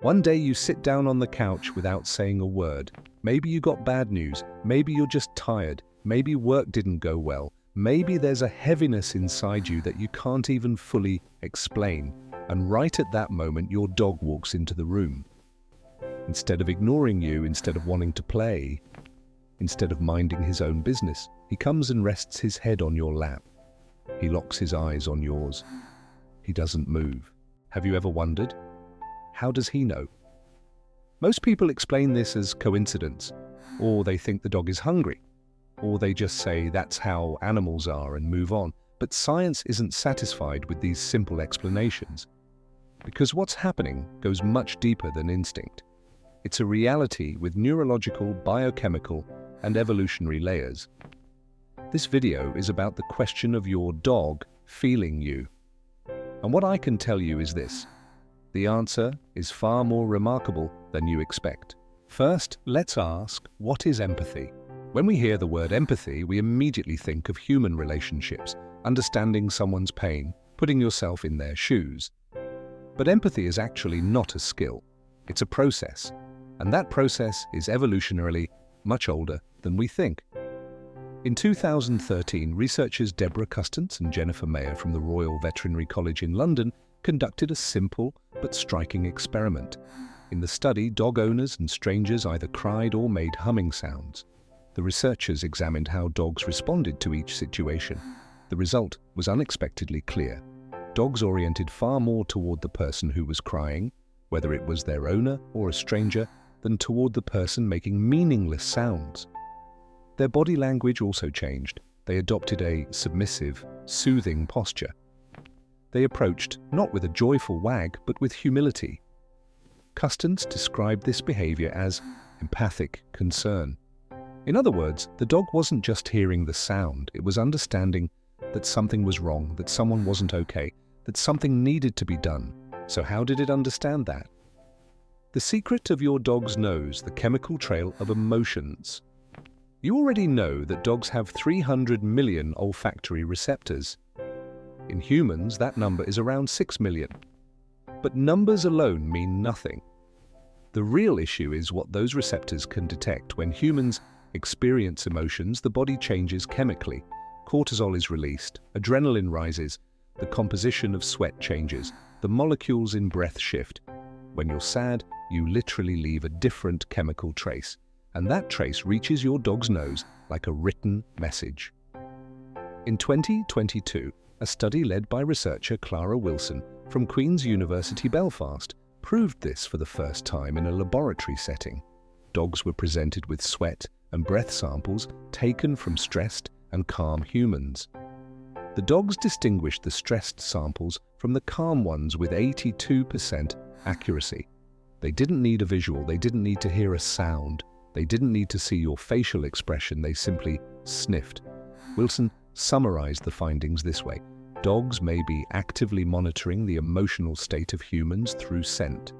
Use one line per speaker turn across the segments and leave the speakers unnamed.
One day you sit down on the couch without saying a word. Maybe you got bad news. Maybe you're just tired. Maybe work didn't go well. Maybe there's a heaviness inside you that you can't even fully explain. And right at that moment, your dog walks into the room. Instead of ignoring you, instead of wanting to play, instead of minding his own business, he comes and rests his head on your lap. He locks his eyes on yours. He doesn't move. Have you ever wondered? How does he know? Most people explain this as coincidence, or they think the dog is hungry, or they just say that's how animals are and move on. But science isn't satisfied with these simple explanations, because what's happening goes much deeper than instinct. It's a reality with neurological, biochemical, and evolutionary layers. This video is about the question of your dog feeling you. And what I can tell you is this: the answer is far more remarkable than you expect. First, let's ask, what is empathy? When we hear the word empathy, we immediately think of human relationships, understanding someone's pain, putting yourself in their shoes. But empathy is actually not a skill. It's a process. And that process is evolutionarily much older than we think. In 2013, researchers Deborah Custance and Jennifer Mayer from the Royal Veterinary College in London conducted a simple but striking experiment. In the study, dog owners and strangers either cried or made humming sounds. The researchers examined how dogs responded to each situation. The result was unexpectedly clear. Dogs oriented far more toward the person who was crying, whether it was their owner or a stranger, than toward the person making meaningless sounds. Their body language also changed. They adopted a submissive, soothing posture. They approached not with a joyful wag, but with humility. Custance described this behavior as empathic concern. In other words, the dog wasn't just hearing the sound, it was understanding that something was wrong, that someone wasn't okay, that something needed to be done. So how did it understand that? The secret of your dog's nose, the chemical trail of emotions. You already know that dogs have 300 million olfactory receptors. In humans, that number is around 6 million. But numbers alone mean nothing. The real issue is what those receptors can detect. When humans experience emotions, the body changes chemically. Cortisol is released, adrenaline rises, the composition of sweat changes, the molecules in breath shift. When you're sad, you literally leave a different chemical trace, and that trace reaches your dog's nose like a written message. In 2022, a study led by researcher Clara Wilson from Queen's University Belfast proved this for the first time in a laboratory setting. Dogs were presented with sweat and breath samples taken from stressed and calm humans. The dogs distinguished the stressed samples from the calm ones with 82% accuracy. They didn't need a visual, they didn't need to hear a sound, they didn't need to see your facial expression, they simply sniffed. Wilson summarized the findings this way: dogs may be actively monitoring the emotional state of humans through scent.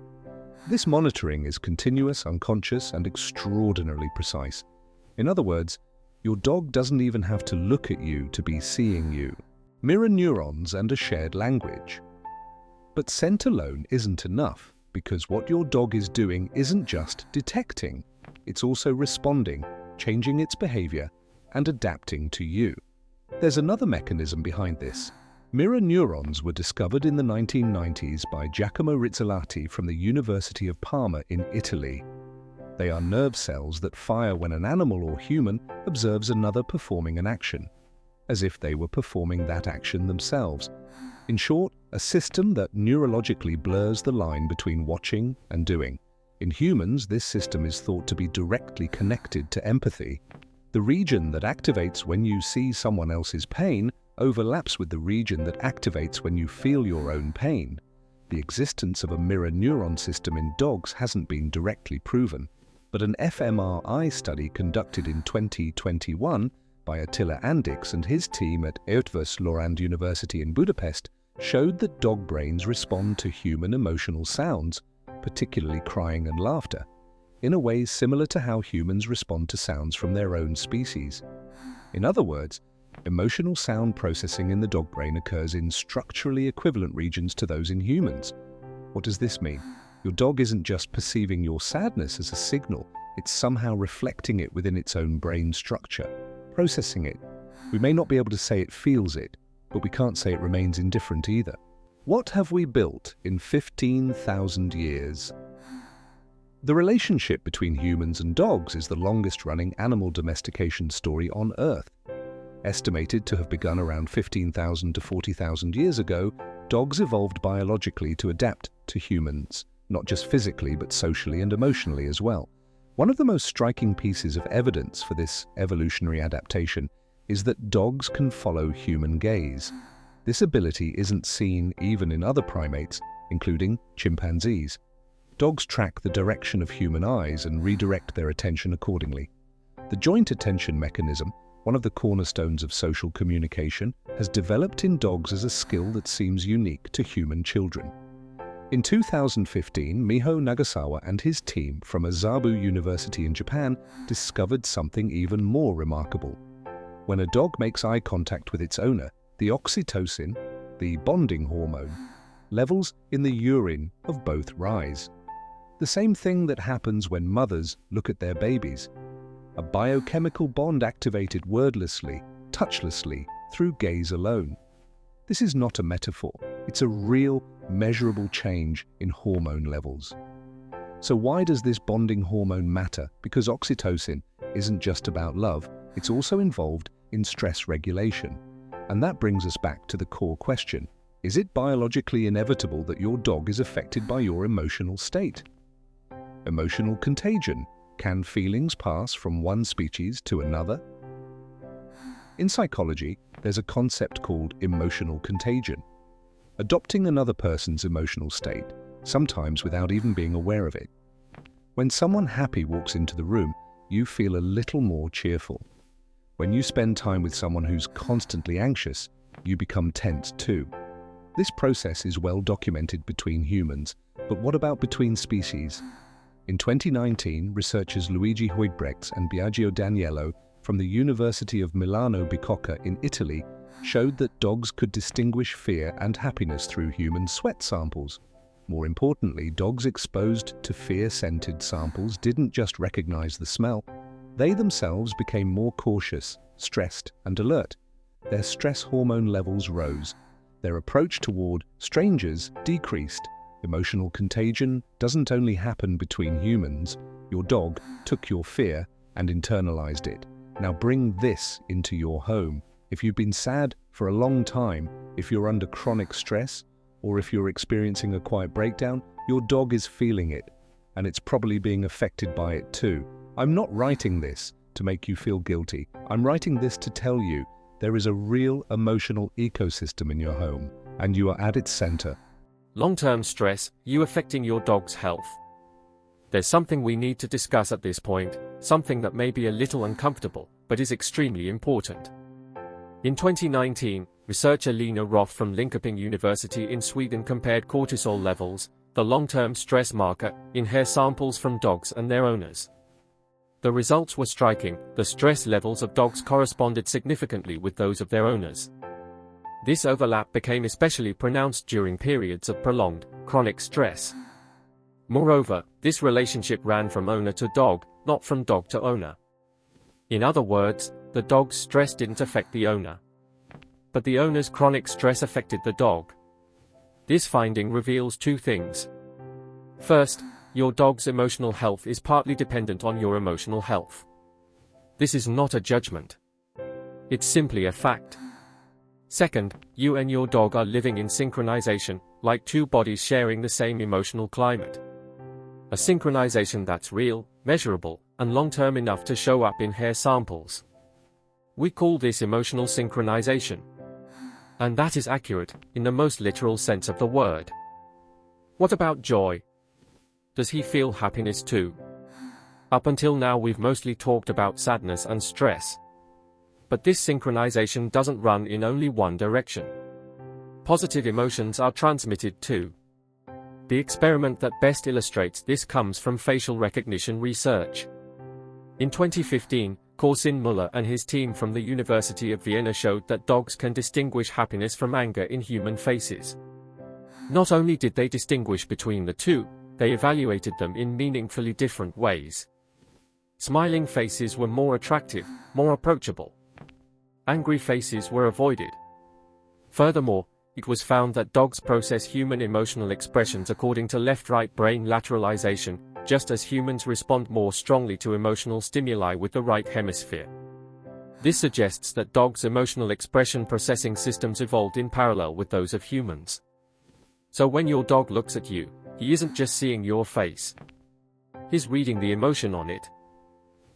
This monitoring is continuous, unconscious, and extraordinarily precise. In other words, your dog doesn't even have to look at you to be seeing you. Mirror neurons and a shared language. But scent alone isn't enough, because what your dog is doing isn't just detecting, it's also responding, changing its behavior, and adapting to you. There's another mechanism behind this. Mirror neurons were discovered in the 1990s by Giacomo Rizzolatti from the University of Parma in Italy. They are nerve cells that fire when an animal or human observes another performing an action, as if they were performing that action themselves. In short, a system that neurologically blurs the line between watching and doing. In humans, this system is thought to be directly connected to empathy. The region that activates when you see someone else's pain overlaps with the region that activates when you feel your own pain. The existence of a mirror neuron system in dogs hasn't been directly proven, but an fMRI study conducted in 2021 by Attila Andix and his team at Eötvös Loránd University in Budapest showed that dog brains respond to human emotional sounds, particularly crying and laughter, in a way similar to how humans respond to sounds from their own species. In other words, emotional sound processing in the dog brain occurs in structurally equivalent regions to those in humans. What does this mean? Your dog isn't just perceiving your sadness as a signal, it's somehow reflecting it within its own brain structure, processing it. We may not be able to say it feels it, but we can't say it remains indifferent either. What have we built in 15,000 years? The relationship between humans and dogs is the longest-running animal domestication story on Earth. Estimated to have begun around 15,000 to 40,000 years ago, dogs evolved biologically to adapt to humans, not just physically but socially and emotionally as well. One of the most striking pieces of evidence for this evolutionary adaptation is that dogs can follow human gaze. This ability isn't seen even in other primates, including chimpanzees. Dogs track the direction of human eyes and redirect their attention accordingly. The joint attention mechanism, one of the cornerstones of social communication, has developed in dogs as a skill that seems unique to human children. In 2015, Miho Nagasawa and his team from Azabu University in Japan discovered something even more remarkable. When a dog makes eye contact with its owner, the oxytocin, the bonding hormone, levels in the urine of both rise. The same thing that happens when mothers look at their babies. A biochemical bond activated wordlessly, touchlessly, through gaze alone. This is not a metaphor, it's a real, measurable change in hormone levels. So why does this bonding hormone matter? Because oxytocin isn't just about love, it's also involved in stress regulation. And that brings us back to the core question. Is it biologically inevitable that your dog is affected by your emotional state? Emotional contagion. Can feelings pass from one species to another? In psychology, there's a concept called emotional contagion. Adopting another person's emotional state, sometimes without even being aware of it. When someone happy walks into the room, you feel a little more cheerful. When you spend time with someone who's constantly anxious, you become tense too. This process is well documented between humans, but what about between species? In 2019, researchers Luigi Huidbrechts and Biagio Daniello from the University of Milano Bicocca in Italy showed that dogs could distinguish fear and happiness through human sweat samples. More importantly, dogs exposed to fear-scented samples didn't just recognize the smell. They themselves became more cautious, stressed, and alert. Their stress hormone levels rose. Their approach toward strangers decreased. Emotional contagion doesn't only happen between humans. Your dog took your fear and internalized it. Now bring this into your home. If you've been sad for a long time, if you're under chronic stress, or if you're experiencing a quiet breakdown, your dog is feeling it, and it's probably being affected by it too. I'm not writing this to make you feel guilty. I'm writing this to tell you there is a real emotional ecosystem in your home, and you are at its center.
Long-term stress, you affecting your dog's health. There's something we need to discuss at this point, something that may be a little uncomfortable, but is extremely important. In 2019, researcher Lena Roth from Linköping University in Sweden compared cortisol levels, the long-term stress marker, in hair samples from dogs and their owners. The results were striking. The stress levels of dogs corresponded significantly with those of their owners. This overlap became especially pronounced during periods of prolonged, chronic stress. Moreover, this relationship ran from owner to dog, not from dog to owner. In other words, the dog's stress didn't affect the owner. But the owner's chronic stress affected the dog. This finding reveals two things. First, your dog's emotional health is partly dependent on your emotional health. This is not a judgment. It's simply a fact. Second, you and your dog are living in synchronization, like two bodies sharing the same emotional climate. A synchronization that's real, measurable, and long-term enough to show up in hair samples. We call this emotional synchronization. And that is accurate, in the most literal sense of the word. What about joy? Does he feel happiness too? Up until now we've mostly talked about sadness and stress. But this synchronization doesn't run in only one direction. Positive emotions are transmitted too. The experiment that best illustrates this comes from facial recognition research. In 2015, Corsin Muller and his team from the University of Vienna showed that dogs can distinguish happiness from anger in human faces. Not only did they distinguish between the two, they evaluated them in meaningfully different ways. Smiling faces were more attractive, more approachable. Angry faces were avoided. Furthermore, it was found that dogs process human emotional expressions according to left-right brain lateralization, just as humans respond more strongly to emotional stimuli with the right hemisphere. This suggests that dogs' emotional expression processing systems evolved in parallel with those of humans. So when your dog looks at you, he isn't just seeing your face. He's reading the emotion on it.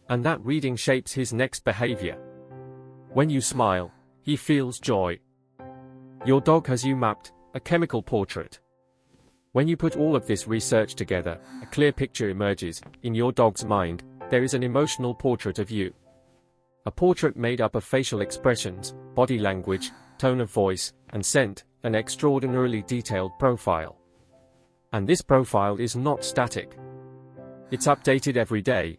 And that reading shapes his next behavior. When you smile, he feels joy. Your dog has you mapped, a chemical portrait. When you put all of this research together, a clear picture emerges. In your dog's mind, there is an emotional portrait of you. A portrait made up of facial expressions, body language, tone of voice, and scent, an extraordinarily detailed profile. And this profile is not static. It's updated every day.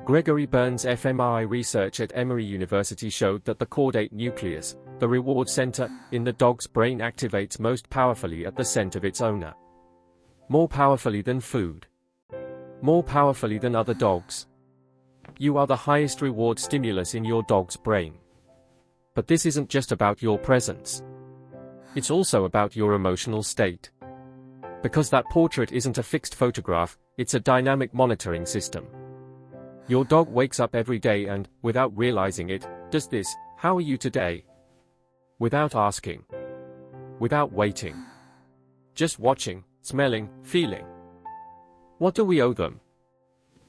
Gregory Burns' fMRI research at Emory University showed that the caudate nucleus, the reward center, in the dog's brain activates most powerfully at the scent of its owner. More powerfully than food. More powerfully than other dogs. You are the highest reward stimulus in your dog's brain. But this isn't just about your presence. It's also about your emotional state. Because that portrait isn't a fixed photograph, it's a dynamic monitoring system. Your dog wakes up every day and, without realizing it, does this: "How are you today?" Without asking. Without waiting. Just watching, smelling, feeling. What do we owe them?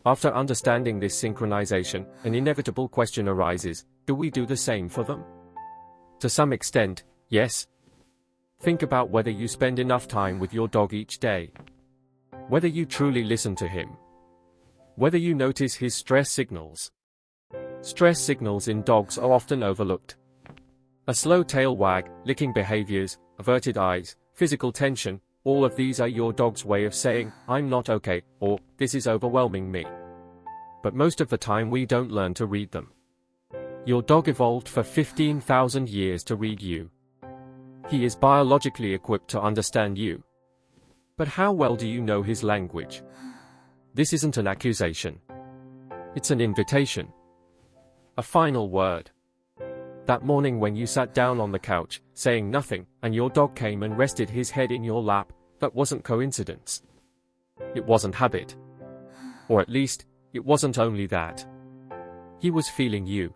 After understanding this synchronization, an inevitable question arises: do we do the same for them? To some extent, yes. Think about whether you spend enough time with your dog each day. Whether you truly listen to him. Whether you notice his stress signals. Stress signals in dogs are often overlooked. A slow tail wag, licking behaviors, averted eyes, physical tension, all of these are your dog's way of saying, "I'm not okay," or "this is overwhelming me." But most of the time we don't learn to read them. Your dog evolved for 15,000 years to read you. He is biologically equipped to understand you. But how well do you know his language? This isn't an accusation. It's an invitation. A final word. That morning when you sat down on the couch, saying nothing, and your dog came and rested his head in your lap, that wasn't coincidence. It wasn't habit. Or at least, it wasn't only that. He was feeling you.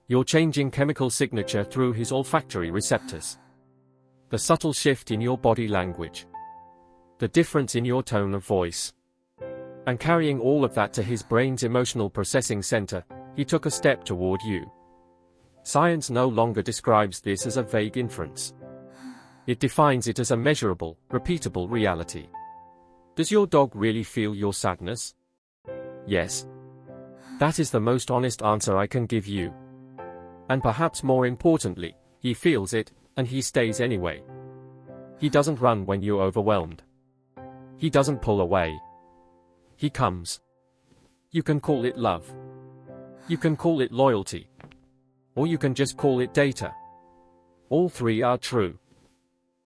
Your changing chemical signature through his olfactory receptors. The subtle shift in your body language. The difference in your tone of voice. And carrying all of that to his brain's emotional processing center, he took a step toward you. Science no longer describes this as a vague inference. It defines it as a measurable, repeatable reality. Does your dog really feel your sadness? Yes. That is the most honest answer I can give you. And perhaps more importantly, he feels it, and he stays anyway. He doesn't run when you're overwhelmed. He doesn't pull away. He comes. You can call it love. You can call it loyalty. Or you can just call it data. All three are true.